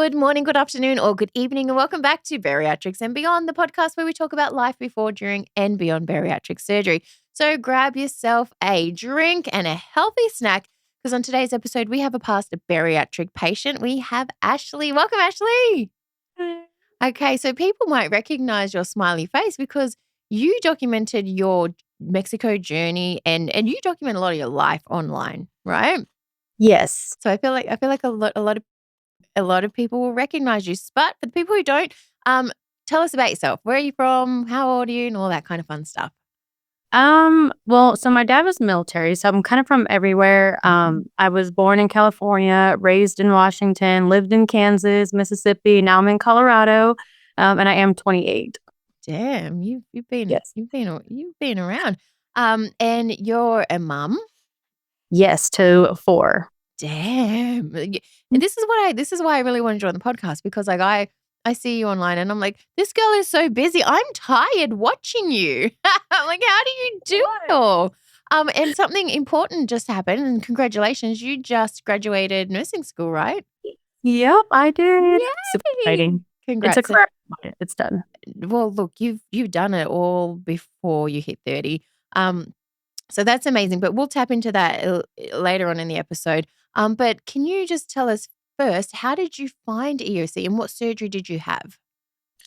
Good morning, good afternoon, or good evening, and welcome back to Bariatrics and Beyond, the podcast where we talk about life before, during, and beyond bariatric surgery. So grab yourself a drink and a healthy snack, because on today's episode, we have a past bariatric patient. We have Ashleigh. Welcome, Ashleigh. Okay, so people might recognize your smiley face because you documented your Mexico journey and you document a lot of your life online, right? Yes. So I feel like a lot of people will recognize you. But for the people who don't, tell us about yourself. Where are you from? How old are you? And all that kind of fun stuff. Well, so my dad was military, so I'm kind of from everywhere. I was born in California, raised in Washington, lived in Kansas, Mississippi. Now I'm in Colorado, and I am 28. Damn, you've been Yes. you've been around. And you're a mum. Yes, to 4. Damn. This is why I really want to join the podcast, because like I see you online and I'm like, this girl is so busy. I'm tired watching you. I'm like, how do you do it all? And something important just happened, and congratulations, you just graduated nursing school, right? Yep, I did. Super Yay! exciting. Congrats. It took forever, but it's done. Well, look, you've done it all before you hit 30. So that's amazing, but we'll tap into that later on in the episode. But can you just tell us first, how did you find EOC and what surgery did you have?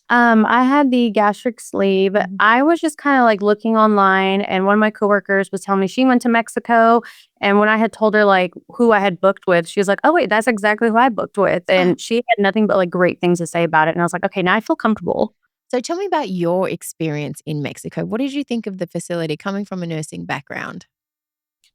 I had the gastric sleeve. I was just kind of like looking online, and one of my coworkers was telling me she went to Mexico. And when I had told her like who I had booked with, she was like, "Oh wait, that's exactly who I booked with." And she had nothing but like great things to say about it. And I was like, "Okay, now I feel comfortable." So tell me about your experience in Mexico. What did you think of the facility coming from a nursing background?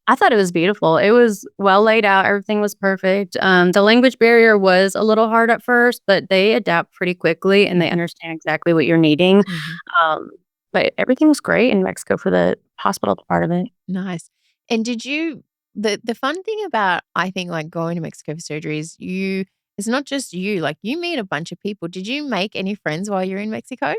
I thought it was beautiful. It was well laid out. Everything was perfect. The language barrier was a little hard at first, but they adapt pretty quickly and they understand exactly what you're needing. But everything was great in Mexico for the hospital part of it. Nice. And did you the fun thing about, I think, like going to Mexico for surgery is it's not just you, like you meet a bunch of people. Did you make any friends while you're in Mexico?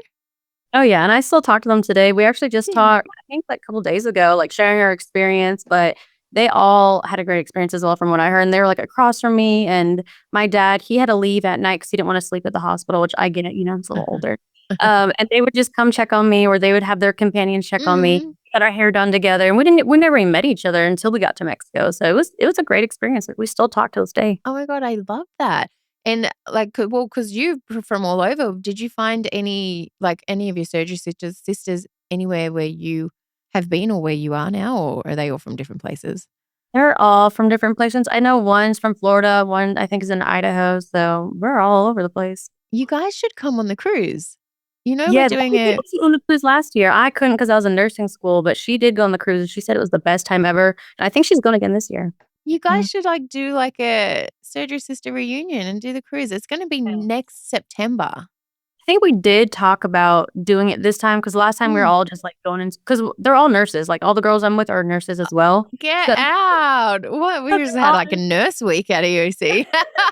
Oh, yeah, and I still talk to them today. We actually just Yeah. talked, I think, like, a couple days ago, like, sharing our experience, but they all had a great experience as well from what I heard, and they were, like, across from me, and my dad, he had to leave at night because he didn't wanna sleep at the hospital, which I get it, he's a little older. And they would just come check on me, or they would have their companions check on me, Mhm. got our hair done together, and we never even met each other until we got to Mexico, so it was a great experience. We still talk to this day. Oh my God, I love that. And like, because you're from all over, did you find any of your surgery sisters anywhere where you have been or where you are now, or are they all from different places? They're all from different places. I know one's from Florida, one I think is in Idaho, so we're all over the place. You guys should come on the cruise. We're Yeah, doing they it. was on the cruise last year. I couldn't because I was in nursing school, but she did go on the cruise, and she said it was the best time ever, and I think she's going again this year. You Yeah. guys should like do like a surgery sister reunion and do the cruise. It's going to be next September. I think we did talk about doing it this time because last time we were all just, like, going in because they're all nurses, like, all the girls I'm with are nurses as well. Get So out. What? We just had like a nurse week at EOC.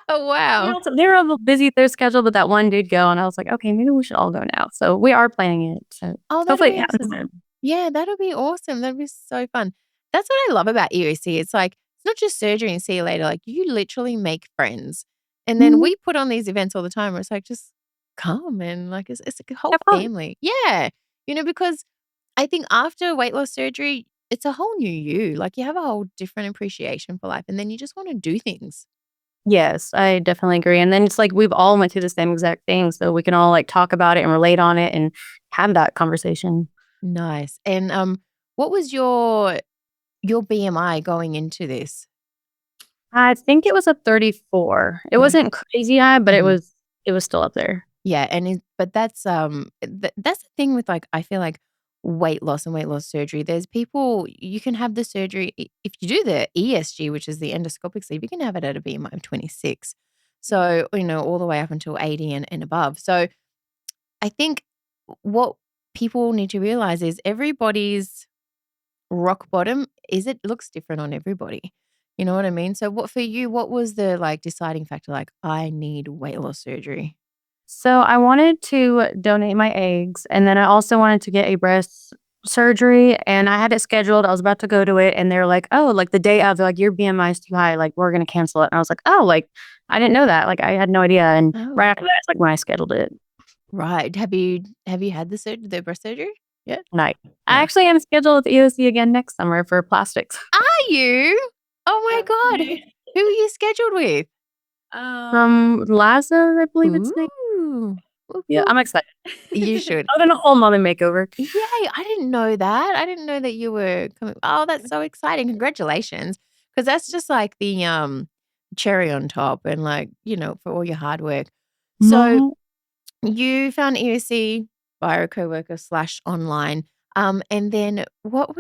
Wow. so they were all busy with their schedule, but that one did go, and I was like, "Okay, maybe we should all go now." So we are planning it, so Oh, that'd hopefully be it happens awesome. soon. Yeah, that'll be awesome. That'd be so fun. That's what I love about EOC. It's like, it's not just surgery and see you later. Like, you literally make friends. And then Mhm. we put on these events all the time where it's like, just come and like, it's like a whole Have fun. family. Yeah. Because I think after weight loss surgery, it's a whole new you. Like, you have a whole different appreciation for life. And then you just want to do things. Yes, I definitely agree, and then it's like we've all went through the same exact thing, so we can all, like, talk about it and relate on it and have that conversation. Nice. And what was your BMI going into this? I think it was a 34. It Yeah. wasn't crazy high, but Mhm. it was still up there. Yeah, and but that's that's the thing with, like, I feel like weight loss and weight loss surgery. There's people, you can have the surgery if you do the ESG, which is the endoscopic sleeve, you can have it at a BMI of 26. So, all the way up until 80 and above. So, I think what people need to realize is everybody's rock bottom it looks different on everybody. You know what I mean? So, what for you, what was the, like, deciding factor, like, I need weight loss surgery? So, I wanted to donate my eggs, and then I also wanted to get a breast surgery, and I had it scheduled. I was about to go to it, and they're like, "Oh," like, the day of, they're like, "Your BMI is too high, like, we're gonna cancel it." And I was like, "Oh," like, I didn't know that. Like, I had no idea. And Oh. right after that, it's like when I scheduled it. Right. Have you had the breast surgery yet? Night. I No. actually am scheduled with EOC again next summer for plastics. Are you? Oh my God. Okay. Who are you scheduled with? From Laza, I believe its name. Ooh. Whoop, Yeah, whoop. I'm excited. You should. Other than a whole mother makeover. Yay, I didn't know that. I didn't know that you were coming. Oh, that's so exciting. Congratulations. Because that's just like the cherry on top and like, for all your hard work. So No. you found EOC via a coworker / online. And then what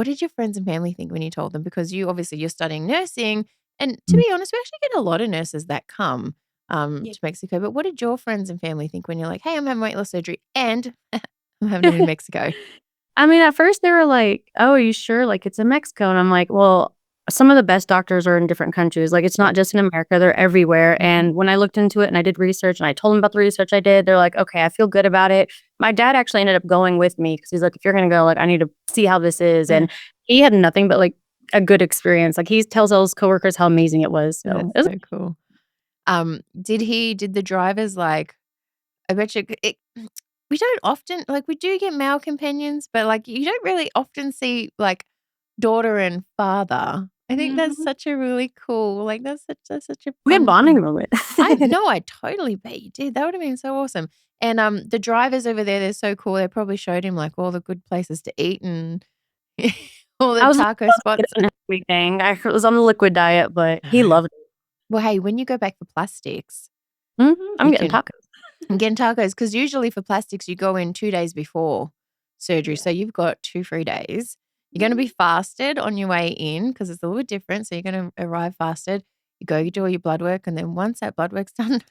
did your friends and family think when you told them? Because you're studying nursing. And to be honest, we actually get a lot of nurses that come to Mexico. But what did your friends and family think when you're like, hey, I'm having weight loss surgery and I'm having it in Mexico? I mean, at first they were like, "Oh, are you sure? Like, it's in Mexico." And I'm like, "Well, some of the best doctors are in different countries. Like, it's not just in America, they're everywhere." Mhm. And when I looked into it and I did research and I told them about the research I did, they're like, "Okay, I feel good about it." My dad actually ended up going with me because he's like, "If you're gonna go, like, I need to see how this is." And he had nothing but, like, a good experience. Like, he tells all his coworkers how amazing it was. So, That's it was so cool. Did the drivers like I bet you we don't often like we do get male companions, but like you don't really often see like daughter and father. I think that's Mhm. such a really cool, like that's such a We had fun bonding thing. moment. I totally bet you did. That would have been so awesome. And the drivers over there, they're so cool. They probably showed him like all the good places to eat and all the I was taco spots. everything. I was on the liquid diet, but he No. loved it. Well, hey, when you go back for plastics, Mhm. I'm you getting can tacos. get tacos because usually for plastics, you go in 2 days before surgery. So you've got 2 free days. You're going to be fasted on your way in because it's a little bit different. So you're going to arrive fasted. You do all your blood work. And then once that blood work's done,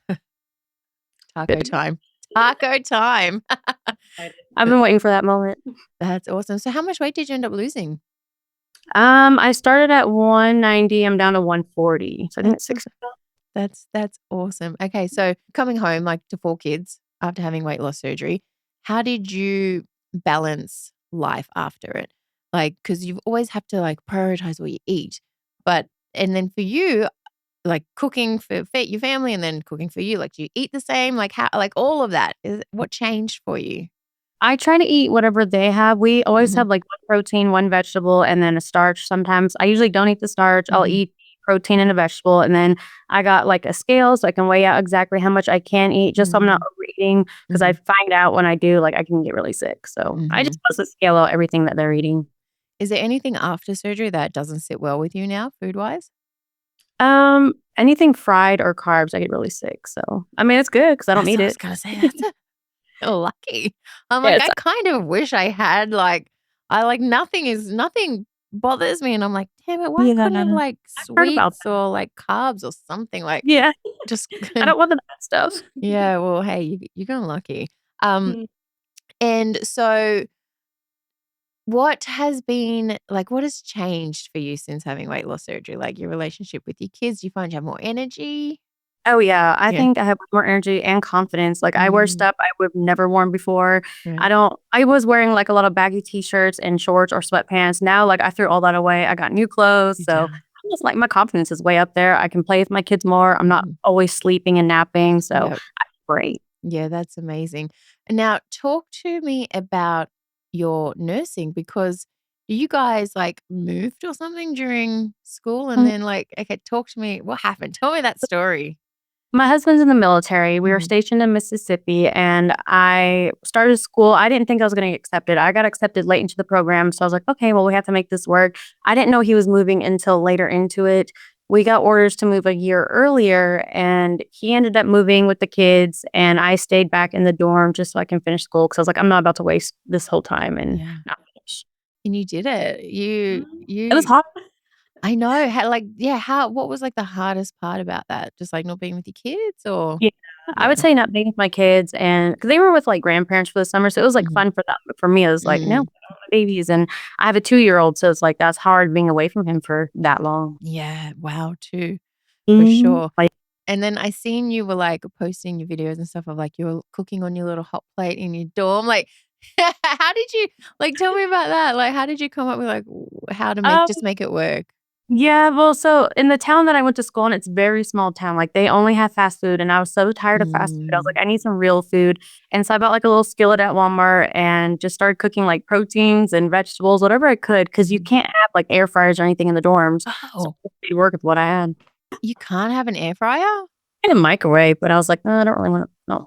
taco time. Taco time. I've been waiting for that moment. That's awesome. So how much weight did you end up losing? I started at 190, I'm down to 140. So I think That's it's so 6. That's awesome. Okay, so coming home, like, to 4 kids after having weight loss surgery, how did you balance life after it? Like, because you always have to, like, prioritize what you eat, but and then for you, like, cooking for your family and then cooking for you, like, do you eat the same? Like, how like, all of that, what changed for you? I try to eat whatever they have. We always Mhm, have, like, 1 protein, 1 vegetable, and then a starch sometimes. I usually don't eat the starch. I'll mhm, eat protein and a vegetable, and then I got, like, a scale so I can weigh out exactly how much I can eat just so I'm not mhm, overeating. Because I mhm, find out when I do, like, I can get really sick. So I just mhm. mostly scale out everything that they're eating. Is there anything after surgery that doesn't sit well with you now, food-wise? Anything fried or carbs, I get really sick. So, I mean, it's good because I don't That's need what I was it. gonna say, that's Oh, lucky. I'm Yeah, like, it's I kind of wish I had nothing bothers me, and I'm like, "Damn it, why yeah, couldn't I have, like, I've heard about sweets or, like, carbs or something?" Like, Yeah. just I don't want the bad stuff. Yeah, well, hey, you got lucky. Um, Mm. and so what has changed for you since having weight loss surgery? Like, your relationship with your kids, do you find you have more energy? Oh, yeah, I Yeah. think I have more energy and confidence, like, I wear Mm, stuff I would have never worn before. right. I was wearing, like, a lot of baggy t-shirts and shorts or sweatpants. Now, like, I threw all that away. I got new clothes, Good so job. I'm just like, my confidence is way up there. I can play with my kids more. I'm not Mhm. always sleeping and napping, so Yep. I great. Yeah, that's amazing. Now, talk to me about your nursing because you guys like moved or something during school and then like, okay, talk to me. What happened? Tell me that story. My husband's in the military. We were Mhm. stationed in Mississippi, and I started school. I didn't think I was gonna get accepted. I got accepted late into the program, so I was like, "Okay, well, we have to make this work." I didn't know he was moving until later into it. We got orders to move a year earlier, and he ended up moving with the kids, and I stayed back in the dorm just so I can finish school because I was like, "I'm not about to waste this whole time and Yeah. not finish." And you did it. It was You, hard. I know how, like, yeah, what was like the hardest part about that? Just like not being with your kids or, Yeah, I would yeah. say not being with my kids and because they were with, like, grandparents for the summer, so it was, like, Mhm. fun for them, but for me, it was like, "No, I Mm. don't want my babies," and I have a 2-year-old, so it's like, that's hard being away from him for that long. Yeah. Wow. Too. For Mhm. sure. Like And then I seen you were, like, posting your videos and stuff of, like, you were cooking on your little hot plate in your dorm, like, how did you like, tell me about that, like, how did you come up with, like, how to um, make it work? Yeah, well, so in the town that I went to school in, it's a very small town. Like they only have fast food, and I was so tired of fast food. I was like, Mm. I need some real food. And so I bought like a little skillet at Walmart and just started cooking like proteins and vegetables, whatever I could, because you Mhm. can't have like air fryers or anything in the dorms. So Oh, I made it work with what I had. you can't have an air fryer? In a microwave, but I was like, "No, I don't really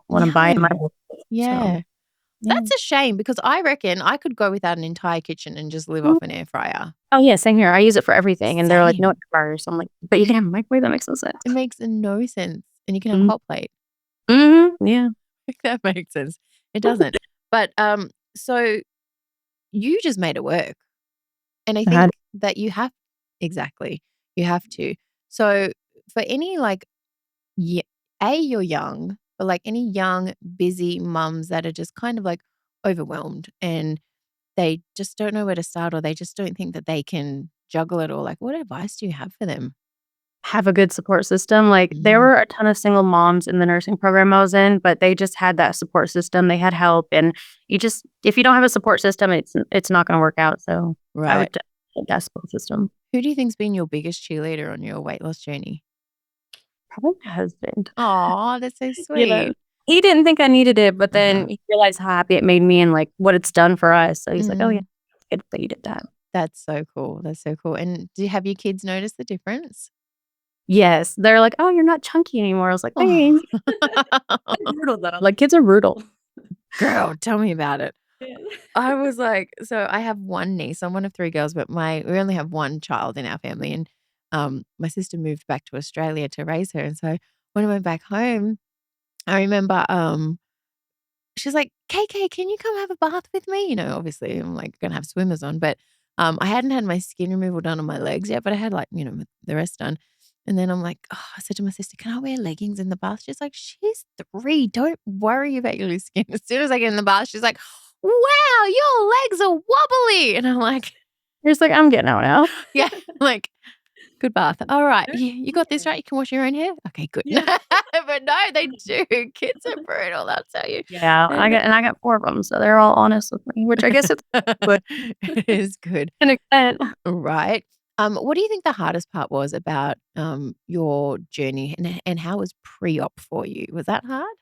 wanna buy it in my No. so, Yeah. yeah. That's a shame because I reckon I could go without an entire kitchen and just live Mm. off an air fryer. Oh, yeah, same here. I use it for everything, and they're like, "No Same. air fryers." I'm like, "But you can have a microwave? That makes no sense." It makes no sense, and you can have a Mm. hot plate. Mhm, yeah. That makes sense. It doesn't. But, so you just made it work, and I I had think that you have exactly, you have to. So, for any, like, ye you're young, but, like, any young, busy mums that are just kind of, like, overwhelmed and they just don't know where to start or they just don't think that they can juggle it all, like, what advice do you have for them? have a good support system. Like, there Mm, were a ton of single moms in the nursing program I was in, but they just had that support system. They had help, and you just if you don't have a support system, it's not gonna work out, so I right. would definitely that support system. Who do you think's been your biggest cheerleader on your weight loss journey? Probably my husband. Aw, that's so Yeah. sweet. He didn't think I needed it, but Uh-huh. then he realized how happy it made me and, like, what it's done for us, so he's like, "Oh, yeah, Mm, it's good that you did that." that's so cool, that's so cool, and do you have your kids notice the difference? Yes, they're like, "Oh, you're not chunky anymore." I was like, Oh. "Thanks." Brutal though, like, kids are brutal. Girl, tell me about it. Yeah. I was like so I have one niece, I'm one of 3 girls, but my we only have 1 child in our family, and, my sister moved back to Australia to raise her, and so when I went back home, I remember, she's like, "KK, can you come have a bath with me?" You know, obviously, I'm, like, gonna have swimmers on, but, I hadn't had my skin removal done on my legs yet, but I had, like, the rest done, and then I'm like, oh, I said to my sister, "Can I wear leggings in the bath?" She's like, "She's 3, don't worry about your skin." As soon as I get in the bath, she's like, "Wow, your legs are wobbly," and I'm like, You're just like, "I'm getting out now." "Yeah," like, "Good bath. Alright, you got this, right? You can wash your own hair? Okay, good." Yeah. But no, they do. Kids are brutal, I'll tell you. Yeah, And I got 4 of them, so they're all honest with me, which I guess it's good it is good, to an extent. right? What do you think the hardest part was about, your journey and how was pre-op for you? Was that hard?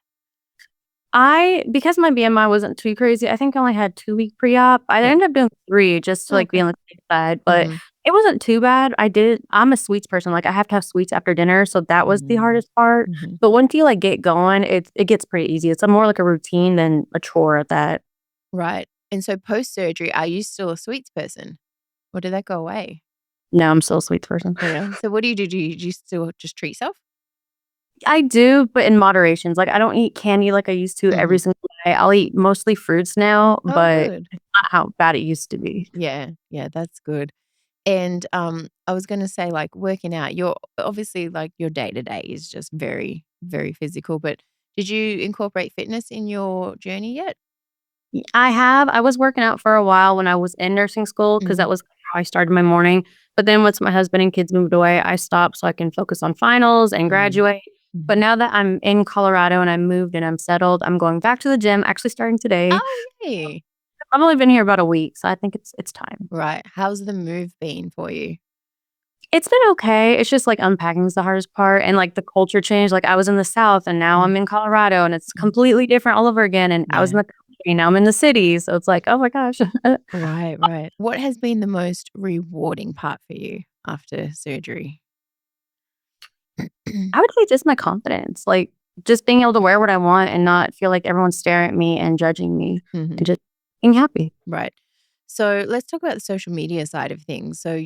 I because my BMI wasn't too crazy, I think I only had 2-week pre-op. I Yeah. ended up doing 3 just to, Oh, like, be okay. on the safe side, but Mhm. it wasn't too bad. I'm a sweets person, like, I have to have sweets after dinner, so that was the Mm. hardest part, Mhm. but once you, like, get going, it gets pretty easy. It's a more like a routine than a chore at that. Right. And so post-surgery, are you still a sweets person? Or did that go away? No, I'm still a sweets person. Really? So what do you do? Do you still just treat yourself? I do, but in moderations, like, I don't eat candy like I used to every Mhm. single day. I'll eat mostly fruits now, Oh, but good. it's not how bad it used to be. Yeah, yeah, that's good. And, I was gonna say, like, working out, you're obviously, like, your day-to-day is just very, very physical, but did you incorporate fitness in your journey yet? I was working out for a while when I was in nursing school because Mhm, that was how I started my morning, but then once my husband and kids moved away, I stopped so I can focus on finals and mm, graduate. But mhm. now that I'm in Colorado and I moved and I'm settled, I'm going back to the gym, actually starting today. Oh, yay. I've only been here about a week, so I think it's time. Right. How's the move been for you? It's been okay. It's just, like, unpacking is the hardest part and, like, the culture change. Like, I was in the South, and now Mm, I'm in Colorado, and it's mm. completely different all over again, and I was in Yeah. the country, now I'm in the city, so it's like, "Oh my gosh." Right, right. What has been the most rewarding part for you after surgery? I would say just my confidence, like, just being able to wear what I want and not feel like everyone's staring at me and judging me Mhm. and just being happy. Right. So let's talk about the social media side of things. So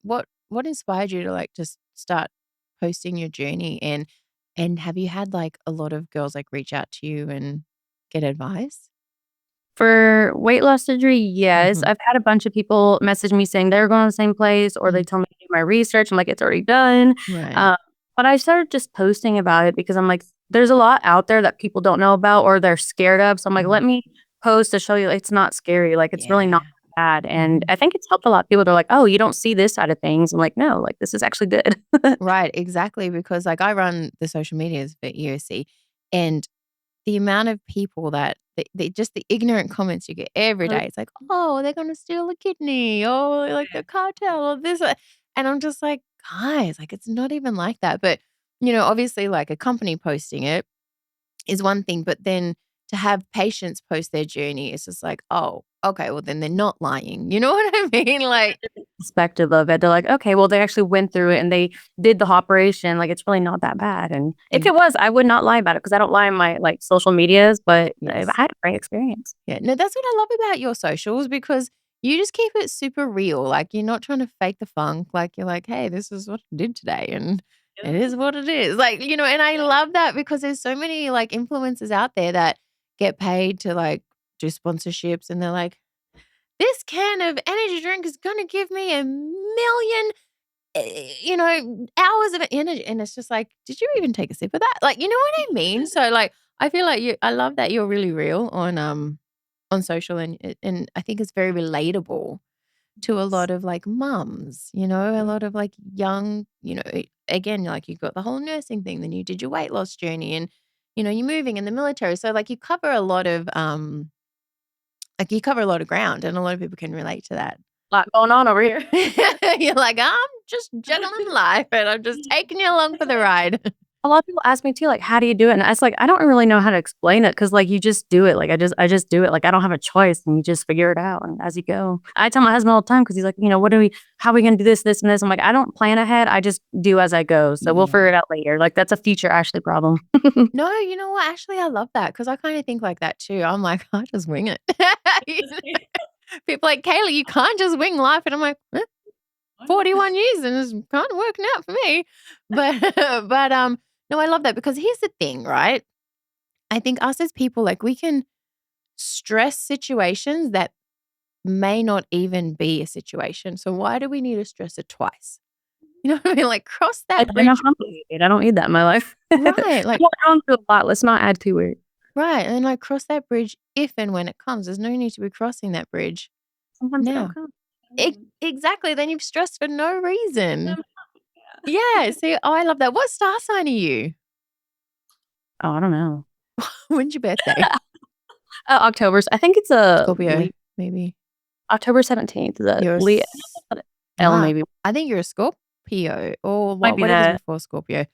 what inspired you to like just start posting your journey and have you had like a lot of girls like reach out to you and get advice? For weight loss surgery, yes, Mhm. I've had a bunch of people message me saying they're going to the same place or they Mm. tell me to do my research. I'm like, "It's already done." Right. Uh, but I started just posting about it because I'm like, there's a lot out there that people don't know about or they're scared of. So I'm like, Mhm. let me post to show you it's not scary. Like, it's really not Yeah. bad. And Mhm. I think it's helped a lot of people. They're like, "Oh, you don't see this side of things." I'm like, "No, like, this is actually good." Right, exactly because like I run the social medias for EOC and the amount of people that they just the ignorant comments you get every day. It's like, "Oh, they're gonna steal a kidney. Oh, like the cartel or this." And I'm just like, guys, like, it's not even like that. But, obviously, like, a company posting it is one thing, but then to have patients post their journey, it's just like, oh, okay, well, then they're not lying. You know what I mean? Like, Perspective of it. They're like, okay, well, they actually went through it and they did the operation. Like, it's really not that bad. And if Mm. it was, I would not lie about it because I don't lie in my like social medias, but I Yes. had a great experience. Yeah. No, that's what I love about your socials because you just keep it super real. Like, you're not trying to fake the funk. Like, you're like, hey, this is what I did today. And it is what it is. Like, and I love that because there's so many like influencers out there that get paid to like do sponsorships and they're like, this can of energy drink is going to give me 1,000,000 hours of energy. And it's just like, did you even take a sip of that? Like, you know what I mean? So like, I feel like I love that you're really real on social and I think it's very relatable to a lot of like mums, a lot of like young, again, like you got the whole nursing thing, then you did your weight loss journey and, you're moving in the military. So like you cover a lot of, ground and a lot of people can relate to that. Lot going on over here. You're like, I'm just juggling life and I'm just taking you along for the ride. A lot of people ask me too, like, how do you do it? And it's like, I don't really know how to explain it because like you just do it. Like I just do it. Like I don't have a choice and you just figure it out and as you go. I tell my husband all the time because he's like, how are we gonna do this, this, and this? I'm like, I don't plan ahead. I just do as I go. So we'll Yeah. figure it out later. Like that's a future Ashleigh problem. No, you know what? Actually, I love that because I kind of think like that too. I'm like, I just wing it. You know? People like, Kayla, you can't just wing life. And I'm like, 41 years and it's kind of working out for me. But, no, I love that because here's the thing, right? I think us as people, like we can stress situations that may not even be a situation. So why do we need to stress it twice? You know what I mean? Like cross that I know bridge. complicated. I don't need that in my life. Right. Like, Well, going through a lot. Let's not add to it. right. And like cross that bridge if and when it comes. There's no need to be crossing that bridge Sometimes it don't now. come. Exactly. Then you've stressed for no reason. Yeah. See, I love that. What star sign are you? Oh, I don't know. When's your birthday? October's. I think it's a Scorpio, maybe. October 17th. Is that You're a Leo? L maybe. I think you're a Scorpio. Or Might be what is that. before Scorpio?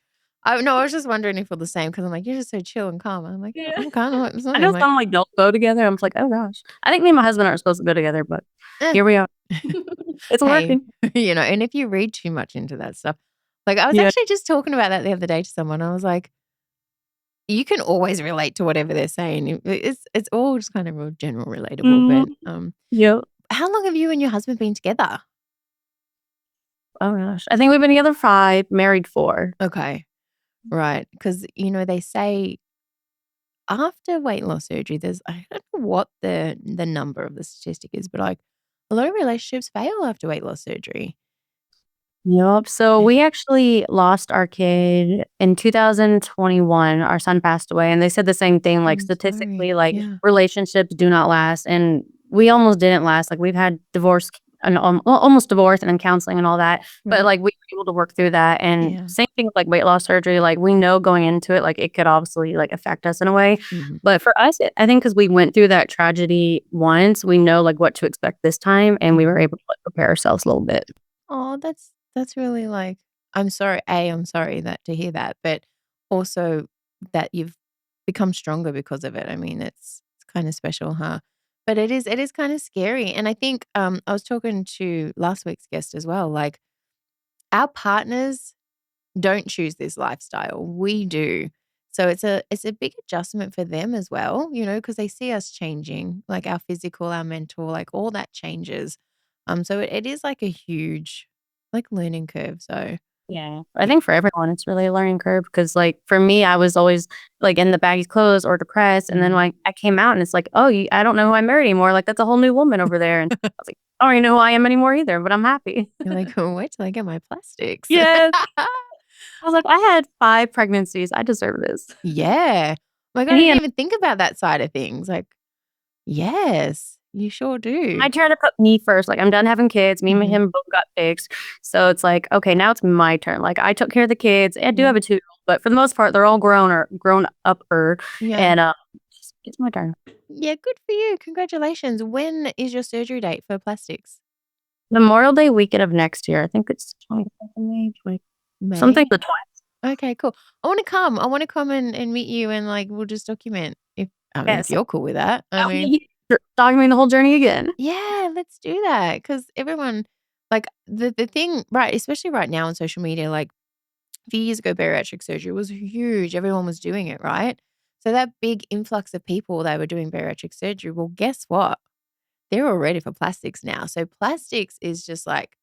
No, I was just wondering if we're the same because I'm like, you're just so chill and calm. I'm like, yeah. I'm kind of like I something know like, some like don't go together. I'm just like, oh gosh. I think me and my husband aren't supposed to go together, but eh. here we are. It's Hey, working. and if you read too much into that stuff, like I was Yeah. actually just talking about that the other day to someone. I was like, you can always relate to whatever they're saying. It's all just kind of real general relatable. Mhm. But Yep. how long have you and your husband been together? Oh gosh. I think we've been together 5, married 4. Okay, right. Because they say after weight loss surgery, I don't know what the number of the statistic is, but like a lot of relationships fail after weight loss surgery. Yep. So we actually lost our kid in 2021. Our son passed away, and they said the same thing. Like I'm sorry. statistically, like Yeah. relationships do not last, and we almost didn't last. Like we've had divorce and almost divorce, and then counseling and all that. But Right. like we were able to work through that. And Yeah. same thing with like weight loss surgery. Like we know going into it, like it could obviously like affect us in a way. Mhm. But for us, I think because we went through that tragedy once, we know like what to expect this time, and we were able to like, prepare ourselves a little bit. Oh, that's really like I'm sorry. I'm sorry that to hear that, but also that you've become stronger because of it. I mean, it's kind of special, huh? But it is kind of scary. And I think I was talking to last week's guest as well. Like our partners don't choose this lifestyle. We do. So it's a big adjustment for them as well, because they see us changing, like our physical, our mental, like all that changes. So it is like a huge like learning curve. So Yeah. I think for everyone, it's really a learning curve because, like, for me, I was always like in the baggy clothes or depressed. And then, Mhm. like, I came out and it's like, oh, I don't know who I married anymore. Like, that's a whole new woman over there. And I was like, I don't even know who I am anymore either, but I'm happy. You're like, oh, wait till I get my plastics. Yes. I was like, I had 5 pregnancies. I deserve this. Yeah. My God, And I he didn't and even think about that side of things. Like, yes, you sure do. I try to put me first. Like, I'm done having kids. Me and Mhm. him both got fixed. So it's like, okay, now it's my turn. Like, I took care of the kids. I do Yeah. have a 2-year-old, but for the most part, they're all grown up. Yeah. And it's my turn. Yeah, good for you. Congratulations. When is your surgery date for plastics? Memorial Day weekend of next year. I think it's 22nd May, something May? the 20th. Okay, cool. I wanna come. I wanna come and meet you and, like, we'll just document if Yes. you're cool with that. I I'll mean, be documenting the whole journey again. yeah, let's do that because everyone like, the thing right, especially right now on social media, like, a few years ago, bariatric surgery was huge. Everyone was doing it, right? So that big influx of people that were doing bariatric surgery, well, guess what? They're all ready for plastics now. So plastics is just like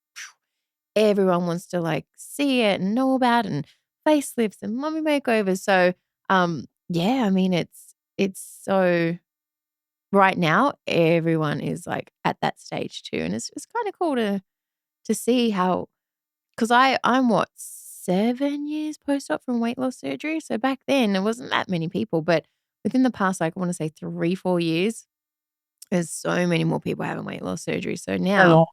everyone wants to like see it and know about it and facelifts and mummy makeovers. So yeah, I mean it's so right now everyone is like at that stage too. And it's kind of cool to see how because I'm what 7 years post-op from weight loss surgery. So back then there wasn't that many people, but within the past, like I want to say 3-4 years, there's so many more people having weight loss surgery. So now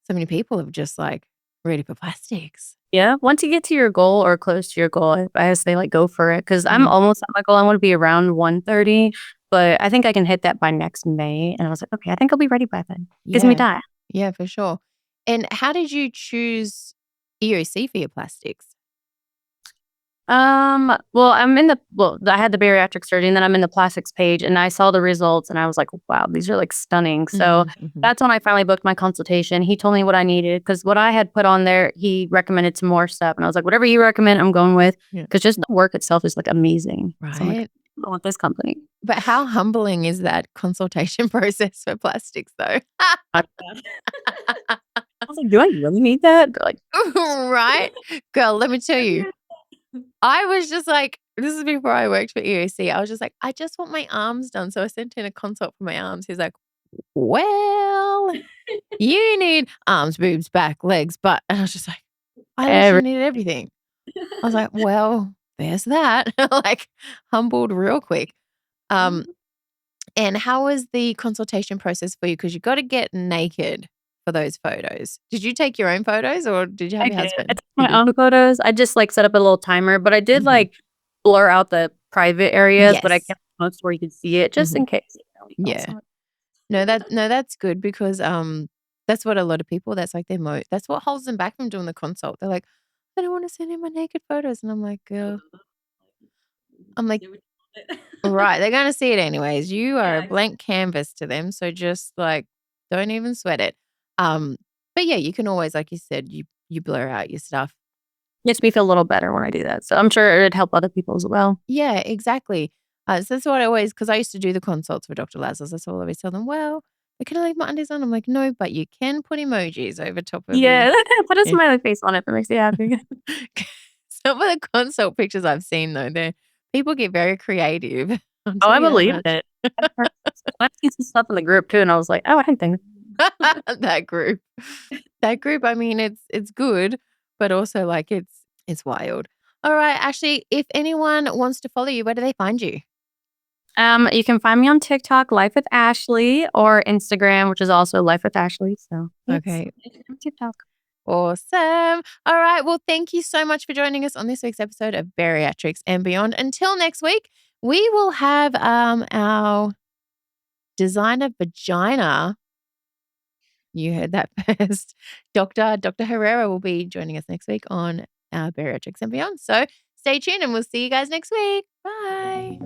so many people have just like ready for plastics. Yeah, once you get to your goal or close to your goal, I say, like, go for it because 'cause I'm Mhm. almost at my goal. I wanna be around 130, but I think I can hit that by next May, and I was like, "Okay, I think I'll be ready by then." Gives me Yeah. time. Yeah, for sure. And how did you choose EOC for your plastics? Well, I had the bariatric surgery, and then I'm in the plastics page, and I saw the results, and I was like, "Wow, these are, like, stunning." So, Mhm, mhm. that's when I finally booked my consultation. He told me what I needed because what I had put on there, he recommended some more stuff, and I was like, "Whatever you recommend, I'm going with," Yeah. because just the work itself is, like, amazing. So I'm like, Right? "I'm going with this company." But how humbling is that consultation process for plastics though? I was like, "Do I really need that?" They're like, Right? Girl, let me tell you, I was just like this is before I worked for EOC. I was just like, "I just want my arms done." So I sent in a consult for my arms. He's like, "Well, you need arms, boobs, back, legs, butt." And I was just like, "I every literally needed everything." I was like, "Well, there's that." Like, humbled real quick. Um, and how was the consultation process for you? Because you gotta get naked for those photos. Did you take your own photos or did you have I your did. I husband? took You my did? own photos. I just, like, set up a little timer, but I did, Mhm. like, blur out the private areas, but I Yes. kept most where you could see it just Mhm. in case, you know, Yeah. someone. No, that's good because, that's what a lot of people that's like their that's what holds them back from doing the consult. They're like, "I don't wanna send in my naked photos." And I'm like, "Girl" I'm like, "Right, they're gonna see it anyways. You are a blank canvas to them, so just, like, don't even sweat it." Um, but yeah, you can always, like you said, you blur out your stuff. Makes me feel a little better when I do that, so I'm sure it'd help other people as well. Yeah, exactly. So that's what I always because I used to do the consults for Dr. Lazarus. That's what I always tell them, "Well, can I leave my undies on?" I'm like, "No, but you can put emojis over top of your" Yeah, put a yeah. smiley face on it if it makes you happy. Some of the consult pictures I've seen though, people get very creative. I'll Oh, tell I you that believe much. it. I've seen some stuff in the group too, and I was like, "Oh, I didn't think." That group. That group, I mean, it's good, but also, like, it's wild. Alright, Ashley, if anyone wants to follow you, where do they find you? You can find me on TikTok, Life with Ashley, or Instagram, which is also Life with Ashley, so it's Okay, TikTok. awesome. Alright, well, thank you so much for joining us on this week's episode of Bariatrics and Beyond. Until next week, we will have, our designer vagina. You heard that first. Dr. Herrera will be joining us next week on Bariatrics and Beyond. So stay tuned and we'll see you guys next week. Bye.